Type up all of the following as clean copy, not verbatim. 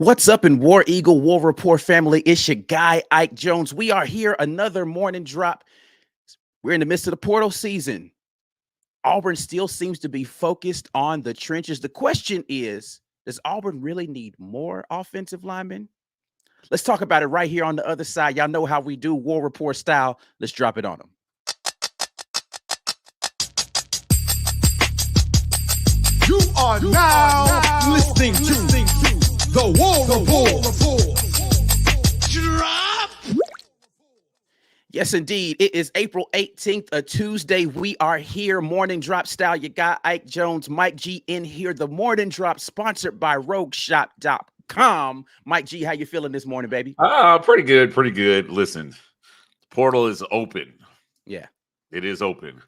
What's up in War Eagle War Report family? It's your guy, Ike Jones. We are here, another morning drop. We're in the midst of the portal season. Auburn still seems to be focused on the trenches. The question is, does Auburn really need more offensive linemen? Let's talk about it right here on the other side. Y'all know how we do, War Report style. Let's drop it on them. You are now listening to the War Report. Drop. Yes, indeed. It is April 18th, a Tuesday. We are here, morning drop style. You got Ike Jones, Mike G in here. The morning drop sponsored by RogueShop.com. Mike G, how you feeling this morning, baby? Pretty good, pretty good. Listen, portal is open. Yeah. It is open.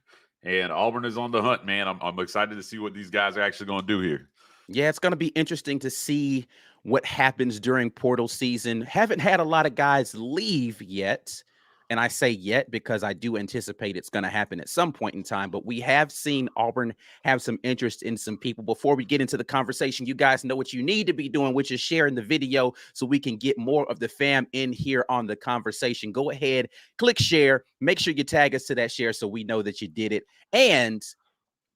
And Auburn is on the hunt, man. I'm excited to see what these guys are actually going to do here. Yeah, it's going to be interesting to see what happens during portal season. Haven't had a lot of guys leave yet. And I say yet because I do anticipate it's going to happen at some point in time. But we have seen Auburn have some interest in some people. Before we get into the conversation, you guys know what you need to be doing, which is sharing the video so we can get more of the fam in here on the conversation. Go ahead, click share. Make sure you tag us to that share so we know that you did it. And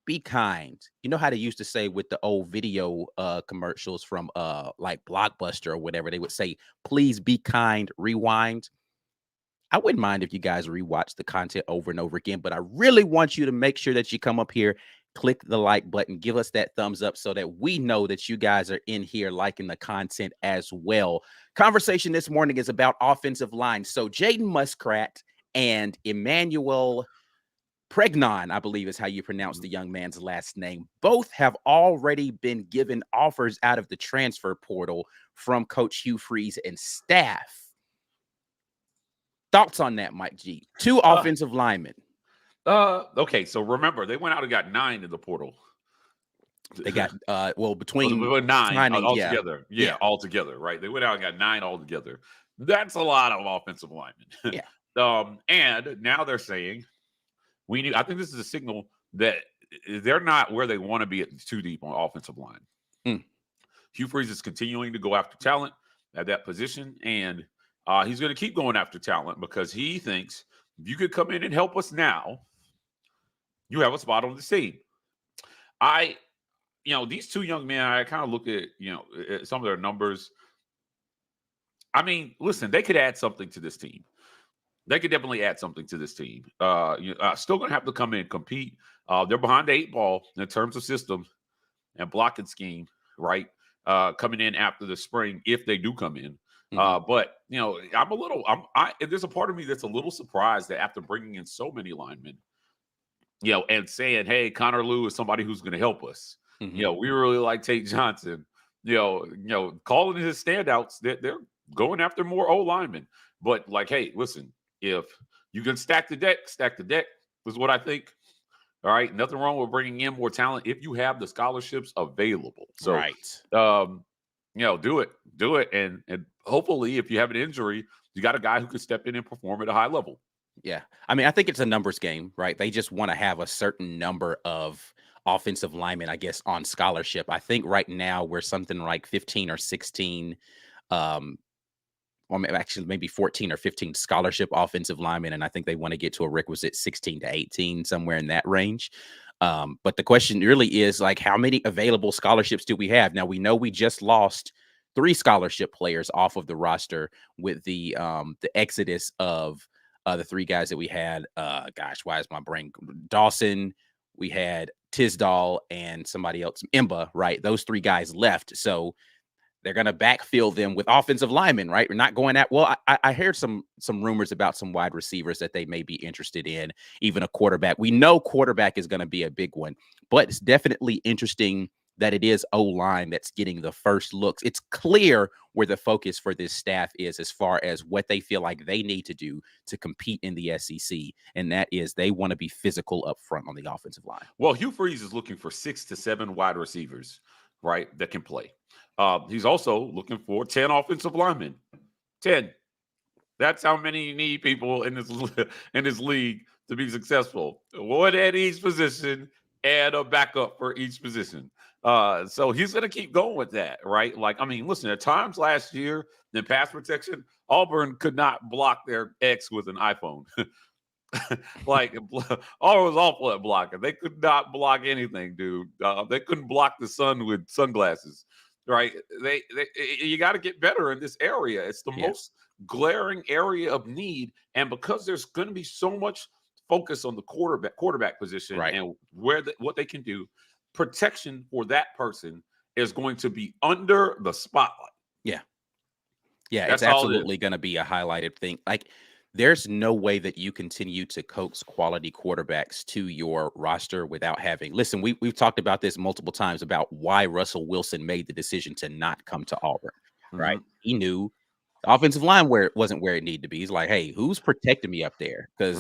be kind. You know how they used to say with the old video commercials from like Blockbuster or whatever, they would say, please be kind, rewind. I wouldn't mind if you guys rewatch the content over and over again, but I really want you to make sure that you come up here, click the like button, give us that thumbs up so that we know that you guys are in here liking the content as well. Conversation this morning is about offensive line. So Jaden Muskrat and Emmanuel Pregnon, I believe is how you pronounce the young man's last name, both have already been given offers out of the transfer portal from Coach Hugh Freeze and staff. Thoughts on that, Mike G? Two offensive linemen. Okay, so remember, they went out and got 9 in the portal. They got, between 9 altogether. Yeah, altogether, right? They went out and got 9 altogether. That's a lot of offensive linemen. Yeah. And now they're saying, I think this is a signal that they're not where they want to be at too deep on offensive line. Hugh Freeze is continuing to go after talent at that position, and he's going to keep going after talent because he thinks if you could come in and help us now, you have a spot on the team. These two young men, I kind of look at, at some of their numbers. I mean, listen, they could add something to this team. They could definitely add something to this team. Still going to have to come in and compete. They're behind the 8 ball in terms of system and blocking scheme, right? Coming in after the spring, if they do come in. But there's a part of me that's a little surprised that after bringing in so many linemen, and saying, hey, Connor Lew is somebody who's going to help us. We really like Tate Johnson, calling his standouts, they're going after more old linemen. But like, hey, listen, if you can stack the deck is what I think. All right. Nothing wrong with bringing in more talent if you have the scholarships available. So, right. Do it. And hopefully if you have an injury, you got a guy who can step in and perform at a high level. Yeah. I mean, I think it's a numbers game, right? They just want to have a certain number of offensive linemen, I guess, on scholarship. I think right now we're something like 15 or 16, or maybe 14 or 15 scholarship offensive linemen. And I think they want to get to a requisite 16 to 18, somewhere in that range. But the question really is, like, how many available scholarships do we have? Now, we know we just lost 3 scholarship players off of the roster with the exodus of the 3 guys that we had. Why is my brain? Dawson, we had Tisdall, and somebody else, Imba, right? Those 3 guys left. So they're going to backfill them with offensive linemen, right? We're not going at, well, I heard some rumors about some wide receivers that they may be interested in, even a quarterback. We know quarterback is going to be a big one, but it's definitely interesting that it is O-line that's getting the first looks. It's clear where the focus for this staff is as far as what they feel like they need to do to compete in the SEC, and that is they want to be physical up front on the offensive line. Well, Hugh Freeze is looking for 6 to 7 wide receivers, right, that can play. He's also looking for 10 offensive linemen. 10. That's how many you need people in this league to be successful. One at each position and a backup for each position. So he's going to keep going with that, right? Like, I mean, listen, at times last year in pass protection, Auburn could not block their X with an iPhone. Like, Auburn was awful at blocking. They could not block anything, dude. They couldn't block the sun with sunglasses, right? You got to get better in this area. It's the most glaring area of need, and because there's going to be so much focus on the quarterback position and what they can do, protection for that person is going to be under the spotlight. Yeah, it's absolutely going to be a highlighted thing. Like, there's no way that you continue to coax quality quarterbacks to your roster without having. Listen, we've talked about this multiple times about why Russell Wilson made the decision to not come to Auburn. Right? He knew the offensive line wasn't where it needed to be. He's like, hey, who's protecting me up there? Because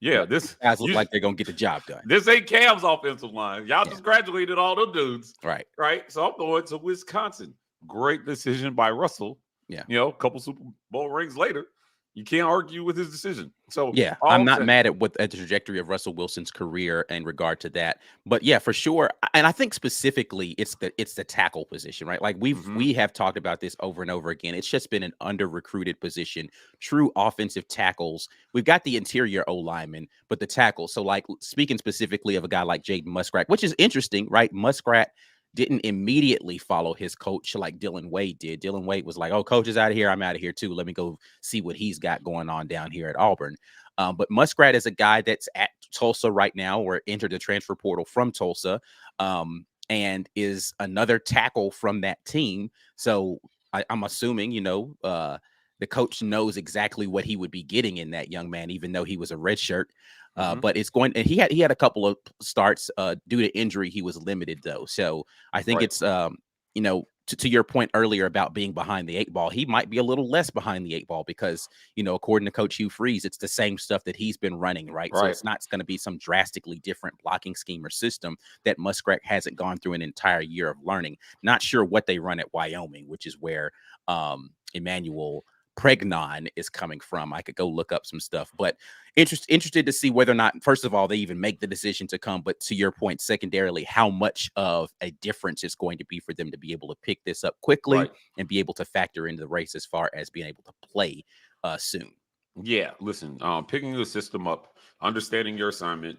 this guys look like they're gonna get the job done. This ain't Cam's offensive line. Y'all just graduated all them dudes. Right. So I'm going to Wisconsin. Great decision by Russell. A couple Super Bowl rings later, you can't argue with his decision. So I'm not mad at the trajectory of Russell Wilson's career in regard to that. But yeah, for sure. And I think specifically it's the tackle position, right? Like we have talked about this over and over again. It's just been an under-recruited position. True offensive tackles. We've got the interior O linemen, but the tackles. So like speaking specifically of a guy like Jaden Muskrat, which is interesting, right? Muskrat didn't immediately follow his coach like Dylan Wade did. Dylan Wade was like, oh, coach is out of here. I'm out of here too. Let me go see what he's got going on down here at Auburn. But Muskrat is a guy that's at Tulsa right now, or entered the transfer portal from Tulsa, and is another tackle from that team. So I'm assuming, the coach knows exactly what he would be getting in that young man, even though he was a redshirt. But it's going, and he had a couple of starts due to injury. He was limited though. So I think it's, to your point earlier about being behind the 8 ball, he might be a little less behind the 8 ball because, according to Coach Hugh Freeze, it's the same stuff that he's been running. Right. So it's not going to be some drastically different blocking scheme or system that Muskrat hasn't gone through an entire year of learning. Not sure what they run at Wyoming, which is where Emmanuel Pregnon is coming from. I could go look up some stuff, but interested to see whether or not, first of all, they even make the decision to come. But to your point, secondarily, how much of a difference it's going to be for them to be able to pick this up quickly and be able to factor into the race as far as being able to play soon. Yeah, listen, picking the system up, understanding your assignment,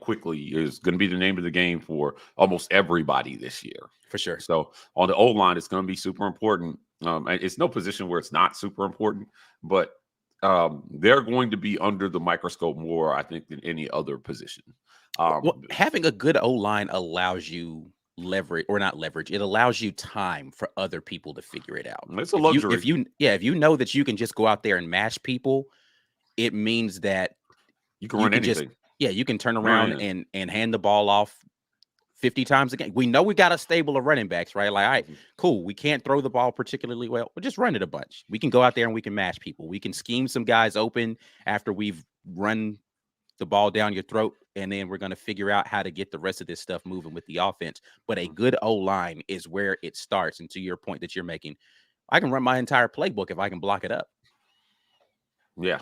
quickly is going to be the name of the game for almost everybody this year. For sure. So on the O-line, it's going to be super important. It's no position where it's not super important, but they're going to be under the microscope more, I think, than any other position. Well, having a good O-line allows you leverage, or not leverage, it allows you time for other people to figure it out. It's a luxury. If you know that you can just go out there and mash people, it means that you can run anything. You can turn around and hand the ball off 50 times a game. We know we got a stable of running backs, right? Like, all right, cool. We can't throw the ball particularly well, but just run it a bunch. We can go out there and we can mash people. We can scheme some guys open after we've run the ball down your throat, and then we're going to figure out how to get the rest of this stuff moving with the offense. But a good O-line is where it starts. And to your point that you're making, I can run my entire playbook if I can block it up. Yeah,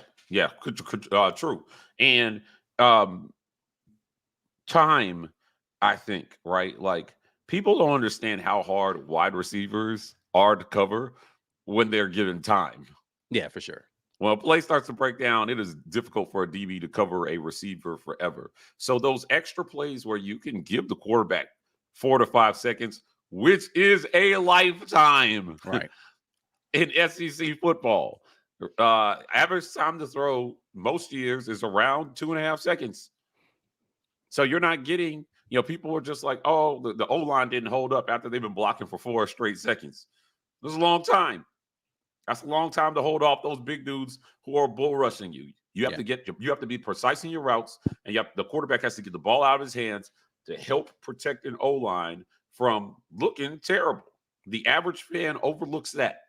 true. And time, I think, right? Like, people don't understand how hard wide receivers are to cover when they're given time. Yeah, for sure. When a play starts to break down, it is difficult for a DB to cover a receiver forever. So those extra plays where you can give the quarterback 4 to 5 seconds, which is a lifetime, right, in SEC football. Average time to throw most years is around 2.5 seconds. So you're not getting, people are just like, oh, the O-line didn't hold up after they've been blocking for 4 straight seconds. This is a long time. That's a long time to hold off those big dudes who are bull rushing you. You have to be precise in your routes, and the quarterback has to get the ball out of his hands to help protect an O-line from looking terrible. The average fan overlooks that,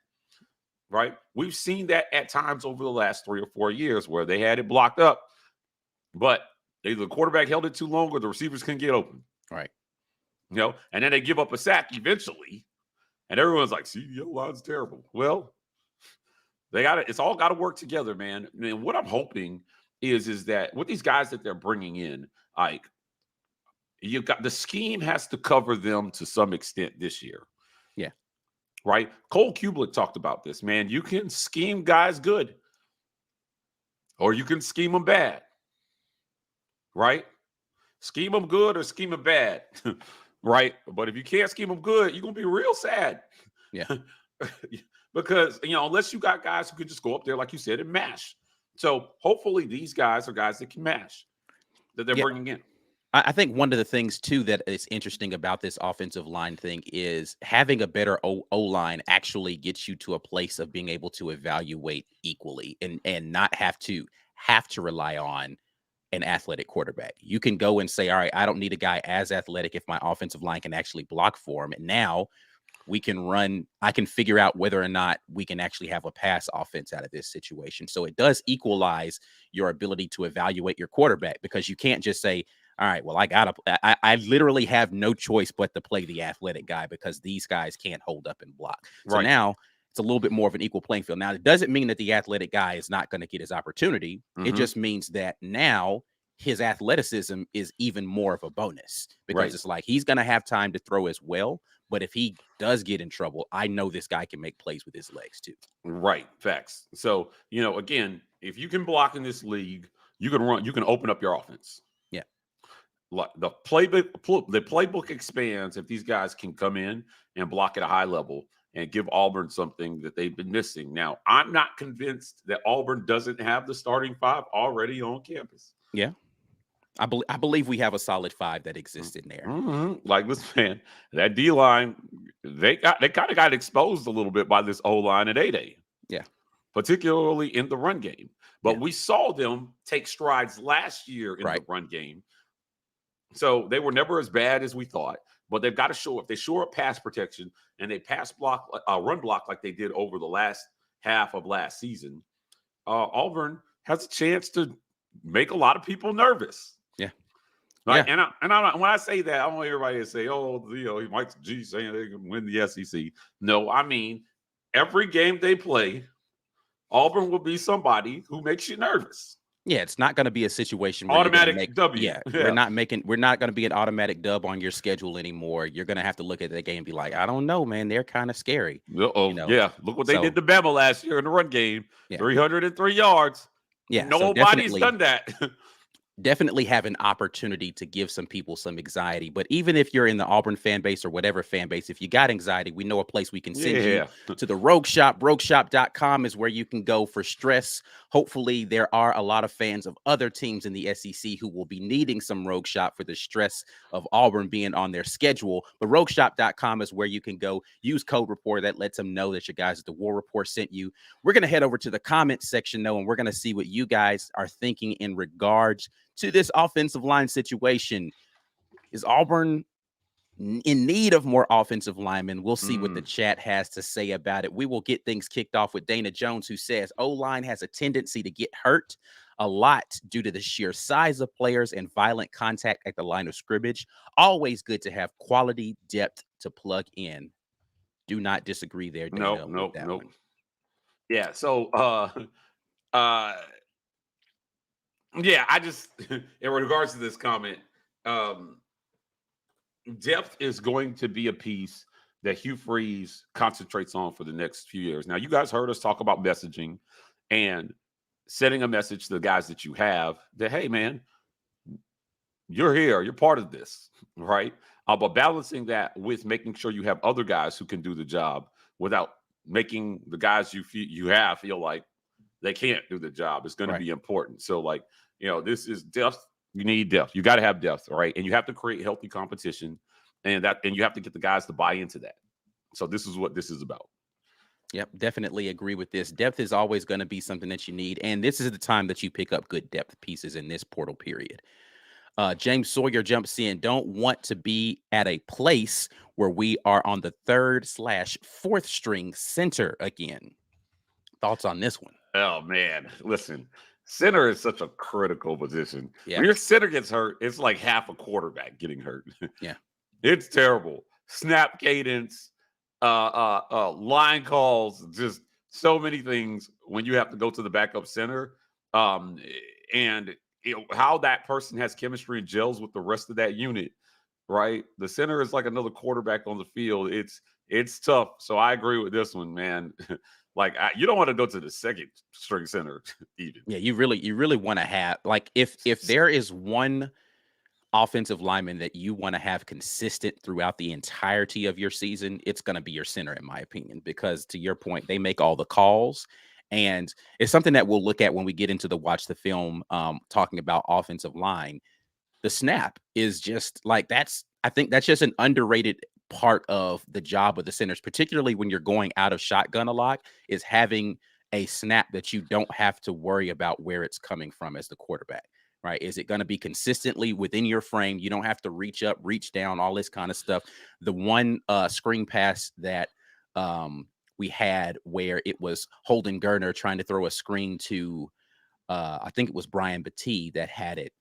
right? We've seen that at times over the last 3 or 4 years where they had it blocked up, but either the quarterback held it too long or the receivers couldn't get open. Right. And then they give up a sack eventually, and everyone's like, see, the O-line's terrible. Well, it's all got to work together, man. And what I'm hoping is that with these guys that they're bringing in, like, you've got the scheme has to cover them to some extent this year. Yeah. Right? Cole Kublik talked about this, man. You can scheme guys good, or you can scheme them bad. Right? Scheme them good or scheme them bad. Right? But if you can't scheme them good, you're going to be real sad. Yeah. Because, unless you got guys who could just go up there, like you said, and mash. So hopefully these guys are guys that can mash, that they're bringing in. I think one of the things, too, that is interesting about this offensive line thing is having a better O-line actually gets you to a place of being able to evaluate equally and not have to rely on an athletic quarterback. You can go and say, all right, I don't need a guy as athletic if my offensive line can actually block for him. And now I can figure out whether or not we can actually have a pass offense out of this situation. So it does equalize your ability to evaluate your quarterback, because you can't just say, all right, well, I literally have no choice but to play the athletic guy because these guys can't hold up and block. So now it's a little bit more of an equal playing field. Now, it doesn't mean that the athletic guy is not going to get his opportunity. It just means that now his athleticism is even more of a bonus, because it's like he's going to have time to throw as well. But if he does get in trouble, I know this guy can make plays with his legs too. Right. Facts. So, again, if you can block in this league, you can open up your offense. Yeah. Like the playbook expands if these guys can come in and block at a high level and give Auburn something that they've been missing. Now, I'm not convinced that Auburn doesn't have the starting five already on campus. Yeah. I believe we have a solid five that exists in there. Like, listen, man, that D line, they kind of got exposed a little bit by this O line at 8A. Yeah. Particularly in the run game. But we saw them take strides last year in the run game. So they were never as bad as we thought. But they've got to show, if they shore up pass protection and they run block like they did over the last half of last season, Auburn has a chance to make a lot of people nervous. Yeah. Right. Yeah. And when I say that, I don't want everybody to say, oh, Mike G saying they can win the SEC. No, I mean, every game they play, Auburn will be somebody who makes you nervous. Yeah, it's not going to be a situation where automatic W. Yeah, we're not going to be an automatic dub on your schedule anymore. You're going to have to look at the game and be like, I don't know, man, they're kind of scary. Yeah, look what they did to Bama last year in the run game. 303 yards. Yeah, nobody's done that. Definitely have an opportunity to give some people some anxiety. But even if you're in the Auburn fan base or whatever fan base, if you got anxiety, we know a place we can send you to the Rogue Shop. RogueShop.com is where you can go for stress. Hopefully there are a lot of fans of other teams in the SEC who will be needing some Rogue Shop for the stress of Auburn being on their schedule. But RogueShop.com is where you can go. Use code REPORT. That lets them know that your guys at the War Report sent you. We're going to head over to the comments section, though, and we're going to see what you guys are thinking in regards to this offensive line situation. Is Auburn in need of more offensive linemen? We'll see what the chat has to say about it. We will get things kicked off with Dana Jones, who says O-line has a tendency to get hurt a lot due to the sheer size of players and violent contact at the line of scrimmage. Always good to have quality depth to plug in. Do not disagree there, Dana. Nope. Yeah, so yeah, I just, in regards to this comment, depth is going to be a piece that Hugh Freeze concentrates on for the next few years. Now, you guys heard us talk about messaging and sending a message to the guys that you have that, hey, man, you're here, you're part of this, right? But balancing that with making sure you have other guys who can do the job without making the guys you have feel like they can't do the job. It's going to be important. So, like, this is depth. You need depth. You got to have depth, right? And you have to create healthy competition, and you have to get the guys to buy into that. So this is what this is about. Yep, definitely agree with this. Depth is always going to be something that you need, and this is the time that you pick up good depth pieces in this portal period. James Sawyer jumps in. Don't want to be at a place where we are on the 3rd/4th string center again. Thoughts on this one? Oh, man. Listen, center is such a critical position. Yeah. When your center gets hurt, it's like half a quarterback getting hurt. Yeah. It's terrible. Snap cadence, line calls, just so many things when you have to go to the backup center. And how that person has chemistry and gels with the rest of that unit right? The center is like another quarterback on the field. It's tough. So I agree with this one, man. Like you don't want to go to the second string center even. Yeah, you really want to have, like, if there is one offensive lineman that you want to have consistent throughout the entirety of your season, it's going to be your center, in my opinion, because to your point, they make all the calls. And it's something that we'll look at when we get into the watch the film, talking about offensive line. The snap is just like, I think that's just an underrated part of the job of the centers, particularly when you're going out of shotgun a lot, is having a snap that you don't have to worry about where it's coming from as the quarterback. Right? Is it going to be consistently within your frame? You don't have to reach up, reach down, all this kind of stuff. The one screen pass that we had where it was Holden Gerner trying to throw a screen to, I think it was Brian Battie that had it.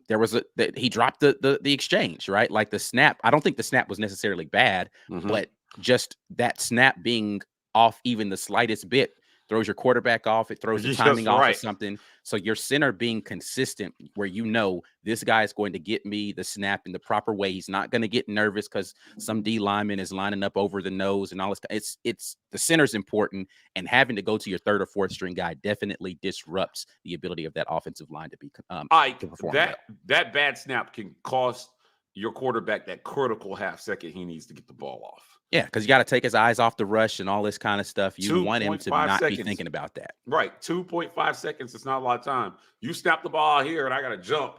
There was he dropped the exchange, right? Like the snap. I don't think the snap was necessarily bad, but just that snap being off even the slightest bit throws your quarterback off. It throws the timing off of something. So your center being consistent, where you know this guy is going to get me the snap in the proper way. He's not going to get nervous because some D lineman is lining up over the nose and all this. It's the center's important, and having to go to your third or fourth string guy definitely disrupts the ability of that offensive line to be to perform. That bad snap can cost your quarterback that critical half second he needs to get the ball off. Yeah, because you got to take his eyes off the rush and all this kind of stuff. You want him to not be thinking about that. Right. 2.5 seconds. It's not a lot of time. You snap the ball here and I got to jump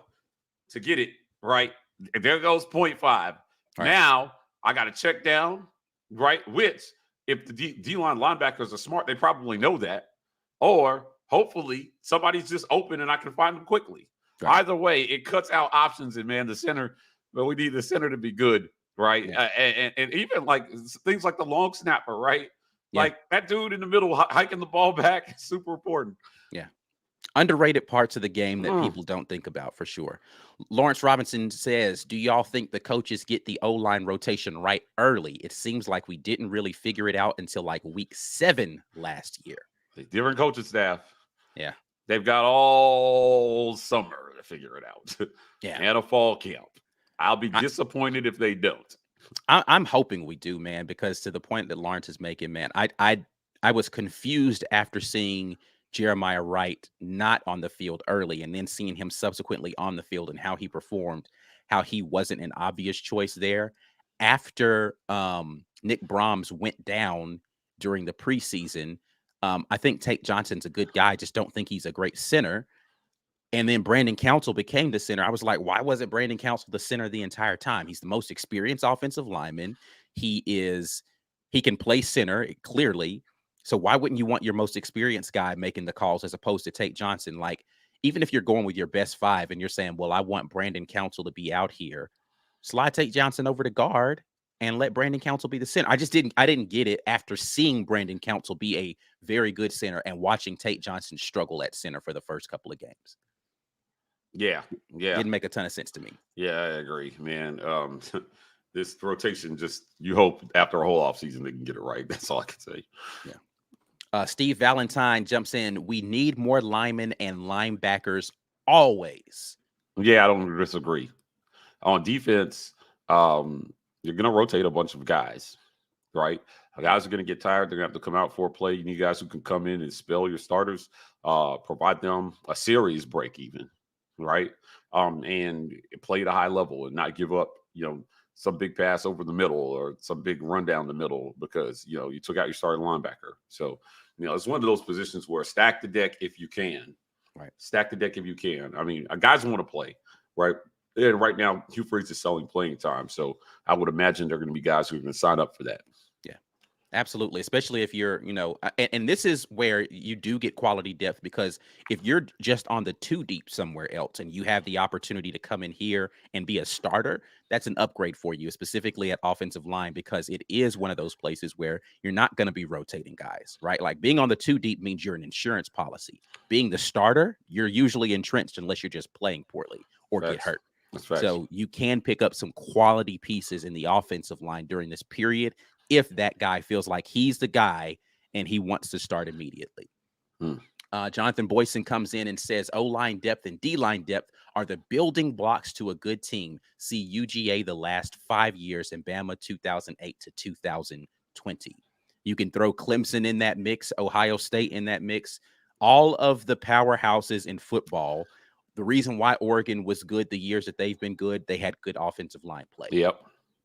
to get it. Right. And there goes 0.5. Right. Now I got to check down. Right. Which, if the D-line linebackers are smart, they probably know that. Or hopefully somebody's just open and I can find them quickly. Right. Either way, it cuts out options. And man, the center, but we need the center to be good. Right. Yeah. And even like things like the long snapper, right? Yeah. Like that dude in the middle hiking the ball back is super important. Yeah. Underrated parts of the game that people don't think about, for sure. Lawrence Robinson says, do y'all think the coaches get the O-line rotation right early? It seems like we didn't really figure it out until like week 7 last year. Different coaching staff. Yeah. They've got all summer to figure it out. Yeah. And a fall camp. I'll be disappointed if they don't. I'm hoping we do, man, because to the point that Lawrence is making, man, I was confused after seeing Jeremiah Wright not on the field early and then seeing him subsequently on the field and how he performed, how he wasn't an obvious choice there. After Nick Brahms went down during the preseason, I think Tate Johnson's a good guy. I just don't think he's a great center. And then Brandon Council became the center. I was like, why wasn't Brandon Council the center the entire time? He's the most experienced offensive lineman. He can play center clearly. So why wouldn't you want your most experienced guy making the calls as opposed to Tate Johnson? Like, even if you're going with your best 5 and you're saying, well, I want Brandon Council to be out here, slide Tate Johnson over to guard and let Brandon Council be the center. I didn't get it after seeing Brandon Council be a very good center and watching Tate Johnson struggle at center for the first couple of games. Yeah. Didn't make a ton of sense to me. Yeah, I agree, man. This rotation, just you hope after a whole offseason they can get it right. That's all I can say. Yeah. Steve Valentine jumps in. We need more linemen and linebackers always. Yeah, I don't disagree. On defense, you're going to rotate a bunch of guys, right? Guys are going to get tired. They're going to have to come out for a play. You need guys who can come in and spell your starters, provide them a series break even. Right. And play at a high level and not give up, some big pass over the middle or some big run down the middle because, you took out your starting linebacker. So, it's one of those positions where stack the deck if you can. Right. Stack the deck if you can. I mean, guys want to play, right? And right now, Hugh Freeze is selling playing time. So I would imagine there are going to be guys who are going to sign up for that. Absolutely. Especially if you're, and this is where you do get quality depth, because if you're just on the 2 deep somewhere else and you have the opportunity to come in here and be a starter, that's an upgrade for you, specifically at offensive line, because it is one of those places where you're not going to be rotating guys, right? Like being on the 2 deep means you're an insurance policy. Being the starter, you're usually entrenched unless you're just playing poorly or get hurt. That's right. So you can pick up some quality pieces in the offensive line during this period if that guy feels like he's the guy and he wants to start immediately. Jonathan Boyson comes in and says O-line depth and D-line depth are the building blocks to a good team. See UGA the last 5 years and Bama 2008 to 2020. You can throw Clemson in that mix, Ohio State in that mix, all of the powerhouses in football. The reason why Oregon was good the years that they've been good, they had good offensive line play. Yep.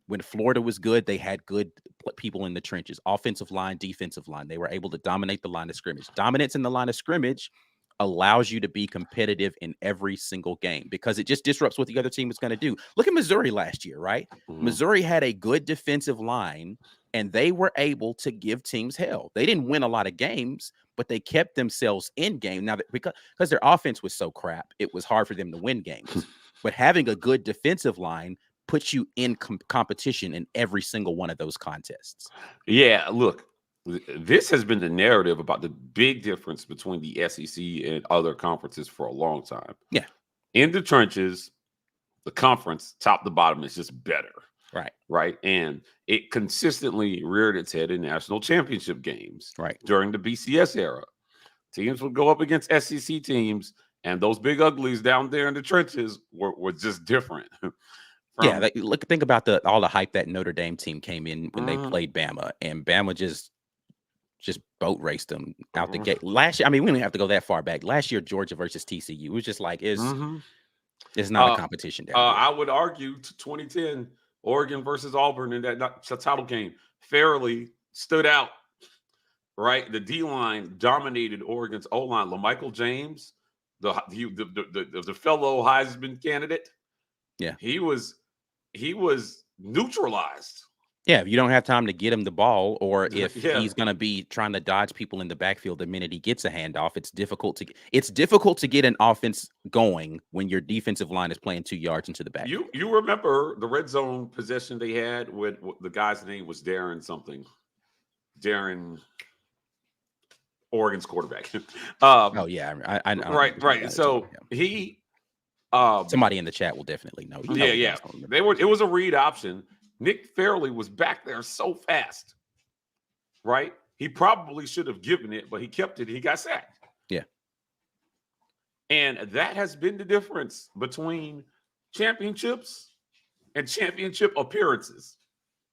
When Florida was good, they had good people in the trenches, offensive line, defensive line. They were able to dominate the line of scrimmage. Dominance in the line of scrimmage allows you to be competitive in every single game because it just disrupts what the other team is going to do. Look at Missouri last year, right? Mm-hmm. Missouri had a good defensive line, and they were able to give teams hell. They didn't win a lot of games, but they kept themselves in game. Now, because their offense was so crap, it was hard for them to win games. But having a good defensive line puts you in competition in every single one of those contests. Yeah, look, this has been the narrative about the big difference between the SEC and other conferences for a long time. Yeah. In the trenches, the conference, top to bottom, is just better. Right. Right. And it consistently reared its head in national championship games. Right. During the BCS era. Teams would go up against SEC teams, and those big uglies down there in the trenches were just different. Yeah, think about all the hype that Notre Dame team came in when they played Bama, and Bama just boat raced them out the gate. Last year, I mean, we don't have to go that far back. Last year, Georgia versus TCU, it was just like it's not a competition down I would argue to 2010 Oregon versus Auburn in that title game fairly stood out. Right, the D line dominated Oregon's O line. LaMichael James, the fellow Heisman candidate. Yeah, he was neutralized. Yeah, if you don't have time to get him the ball, or if he's going to be trying to dodge people in the backfield the minute he gets a handoff, it's difficult to get an offense going when your defensive line is playing 2 yards into the backfield. You remember the red zone possession they had with the guy's name was Darren something. Darren, Oregon's quarterback. Oh yeah, I know. Right. So he. Somebody in the chat will definitely know. Yeah. It was a read option. Nick Fairley was back there so fast, right? He probably should have given it, but he kept it. He got sacked. Yeah. And that has been the difference between championships and championship appearances.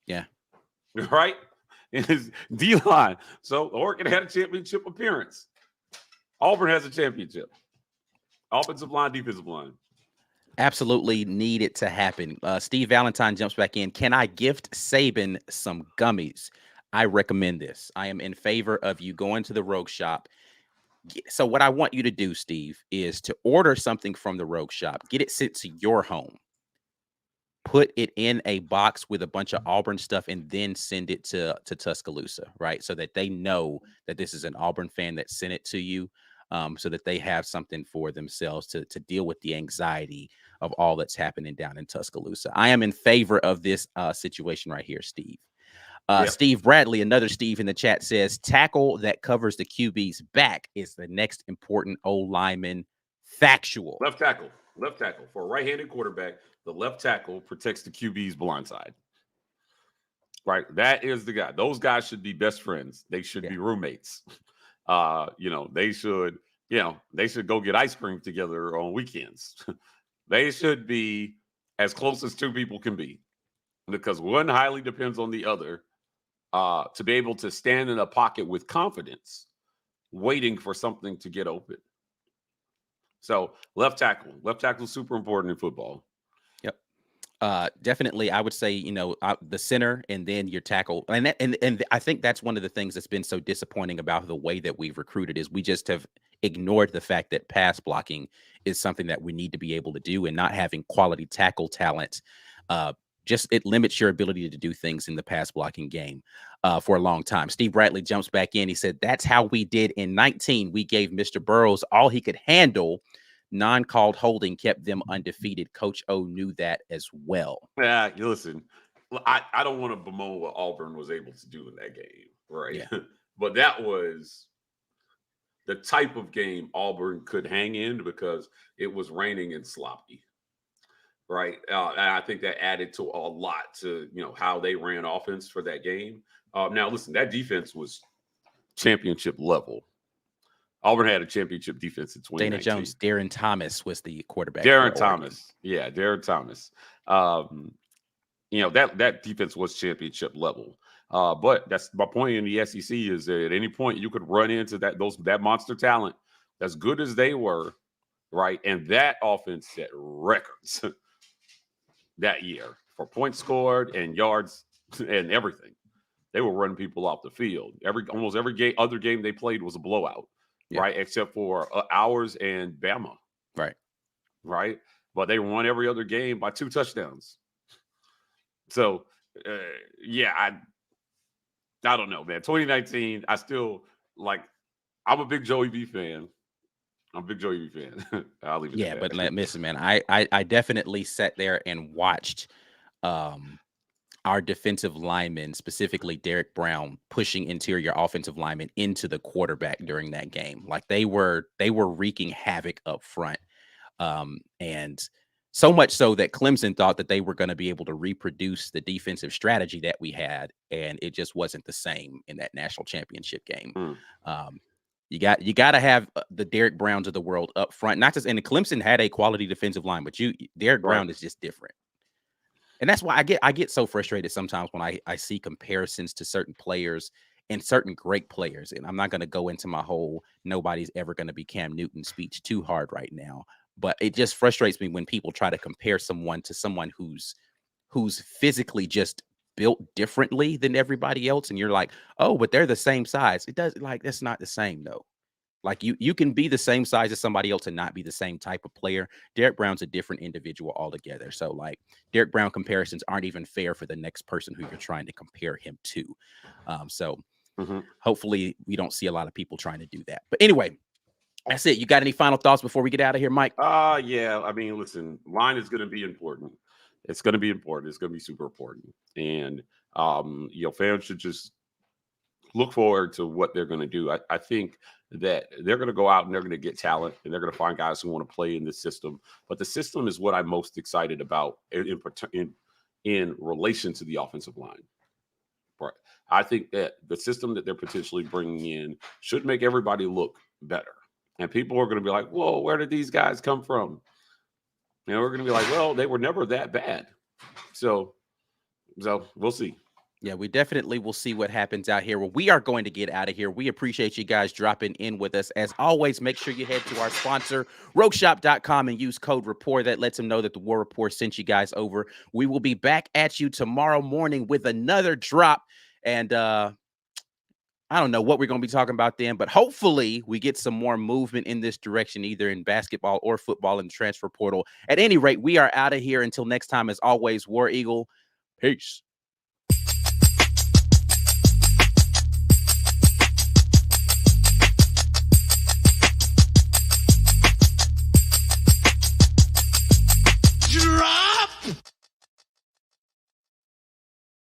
Yeah. Right? In his D-line. So Oregon had a championship appearance. Auburn has a championship. Offensive line, defensive line. Absolutely need it to happen. Steve Valentine jumps back in. Can I gift Saban some gummies? I recommend this. I am in favor of you going to the Rogue Shop. So what I want you to do, Steve, is to order something from the Rogue Shop. Get it sent to your home. Put it in a box with a bunch of Auburn stuff and then send it to Tuscaloosa, right? So that they know that this is an Auburn fan that sent it to you. So that they have something for themselves to deal with the anxiety of all that's happening down in Tuscaloosa. I am in favor of this situation right here, Steve. Steve Bradley, another Steve in the chat, says tackle that covers the QB's back is the next important O-lineman. Factual. Left tackle for a right-handed quarterback. The left tackle protects the QB's blind side. Right, that is the guy. Those guys should be best friends. They should be roommates. They should go get ice cream together on weekends. They should be as close as two people can be, because one highly depends on the other to be able to stand in a pocket with confidence, waiting for something to get open. So left tackle is super important in football. Definitely, I would say, the center and then your tackle. And I think that's one of the things that's been so disappointing about the way that we've recruited is we just have ignored the fact that pass blocking is something that we need to be able to do, and not having quality tackle talent. It limits your ability to do things in the pass blocking game for a long time. Steve Bradley jumps back in. He said, that's how we did in 19. We gave Mr. Burrows all he could handle. Non-called holding kept them undefeated. Coach O knew that as well. Yeah, listen, I don't want to bemoan what Auburn was able to do in that game, right? Yeah. But that was the type of game Auburn could hang in because it was raining and sloppy, right? And I think that added to a lot to how they ran offense for that game. Now, listen, that defense was championship level. Auburn had a championship defense in Dana 2019. Jones, Darren Thomas was the quarterback. Darren for Oregon. Thomas. Yeah, Darren Thomas. That defense was championship level. But that's my point in the SEC is that at any point you could run into that monster talent as good as they were, right? And that offense set records that year for points scored and yards and everything. They were running people off the field. Almost every other game they played was a blowout, right? Except for ours and Bama, right? But they won every other game by 2 touchdowns. So, I don't know, man. 2019, I still I'm a big Joey B fan. I'm a big Joey B fan. I'll leave it at that. But listen, man, I definitely sat there and watched our defensive linemen, specifically Derek Brown, pushing interior offensive linemen into the quarterback during that game. Like they were wreaking havoc up front. And so much so that Clemson thought that they were going to be able to reproduce the defensive strategy that we had, and it just wasn't the same in that national championship game. You got to have the Derek Browns of the world up front. Not just, and Clemson had a quality defensive line, but Derek Brown is just different. And that's why I get so frustrated sometimes when I see comparisons to certain players and certain great players. And I'm not going to go into my whole nobody's ever going to be Cam Newton speech too hard right now. But it just frustrates me when people try to compare someone to someone who's physically just built differently than everybody else. And you're like, oh, but they're the same size. It does, that's not the same though. Like you can be the same size as somebody else and not be the same type of player. Derek Brown's a different individual altogether. So Derek Brown comparisons aren't even fair for the next person who you're trying to compare him to. Hopefully we don't see a lot of people trying to do that. But anyway, that's it. You got any final thoughts before we get out of here, Mike? Yeah. I mean, listen, line is going to be important. It's going to be important. It's going to be super important. And, fans should just look forward to what they're going to do. I think that they're going to go out and they're going to get talent and they're going to find guys who want to play in this system. But the system is what I'm most excited about in relation to the offensive line. Right. I think that the system that they're potentially bringing in should make everybody look better. And people are going to be like, whoa, where did these guys come from? We're going to be like, well, they were never that bad. So we'll see. Yeah, we definitely will see what happens out here. Well, we are going to get out of here. We appreciate you guys dropping in with us. As always, make sure you head to our sponsor, rogueshop.com, and use code RAPPORT. That lets them know that the War Report sent you guys over. We will be back at you tomorrow morning with another drop. And I don't know what we're going to be talking about then, but hopefully we get some more movement in this direction, either in basketball or football in the transfer portal. At any rate, we are out of here. Until next time, as always, War Eagle. Peace.